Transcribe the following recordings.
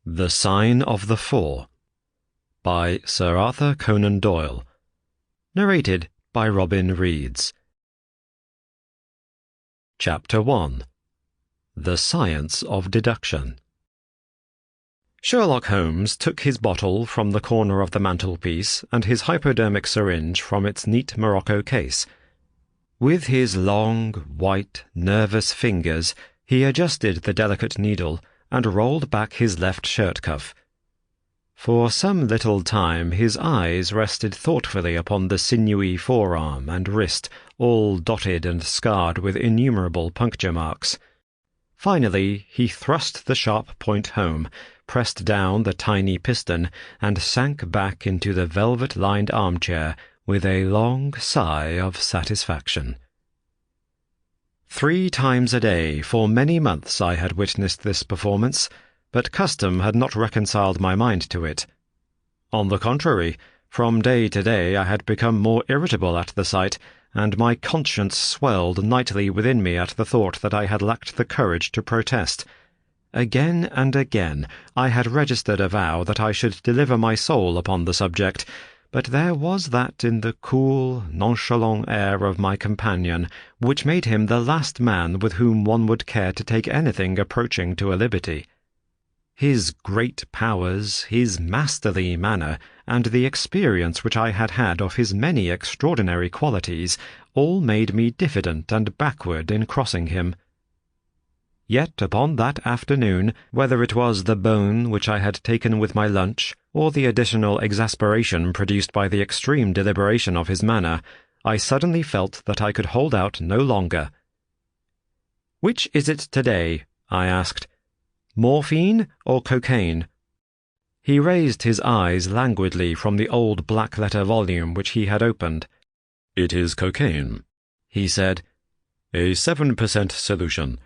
The Sign of the Four by Sir Arthur Conan Doyle. Narrated by Robin Reeds. Chapter 1. The Science of Deduction. Sherlock Holmes took his bottle from the corner of the mantelpiece and his hypodermic syringe from its neat morocco case. With his long, white, nervous fingers, he adjusted the delicate needle and rolled back his left shirt cuff. For some little time his eyes rested thoughtfully upon the sinewy forearm and wrist, all dotted and scarred with innumerable puncture marks. Finally he thrust the sharp point home, pressed down the tiny piston, and sank back into the velvet-lined armchair with a long sigh of satisfaction. 3 times a day for many months I had witnessed this performance, but custom had not reconciled my mind to it. On the contrary, from day to day I had become more irritable at the sight, and my conscience swelled nightly within me at the thought that I had lacked the courage to protest. Again and again I had registered a vow that I should deliver my soul upon the subject, but there was that in the cool, nonchalant air of my companion which made him the last man with whom one would care to take anything approaching to a liberty. His great powers, his masterly manner, and the experience which I had had of his many extraordinary qualities all made me diffident and backward in crossing him. Yet upon that afternoon, whether it was the bone which I had taken with my lunch, or the additional exasperation produced by the extreme deliberation of his manner, I suddenly felt that I could hold out no longer. "Which is it today?" I asked. "Morphine or cocaine?" He raised his eyes languidly from the old black-letter volume which he had opened. "It is cocaine," he said. "A 7% solution.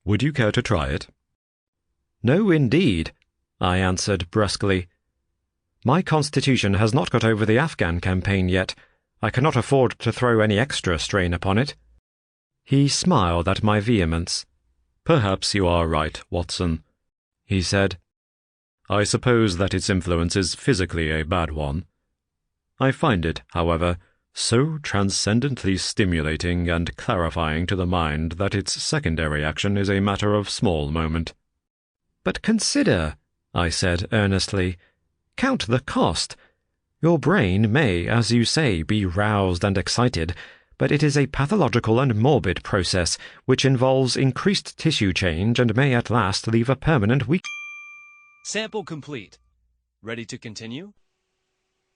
Would you care to try it?" "No, indeed," I answered brusquely. "My constitution has not got over the Afghan campaign yet. I cannot afford to throw any extra strain upon it." He smiled at my vehemence. "Perhaps you are right, Watson," he said. "I suppose that its influence is physically a bad one. I find it, however, so transcendently stimulating and clarifying to the mind that its secondary action is a matter of small moment." "But consider," I said earnestly, "count the cost. Your brain may, as you say, be roused and excited, but it is a pathological and morbid process which involves increased tissue change and may at last leave a permanent weak—" Sample complete. Ready to continue?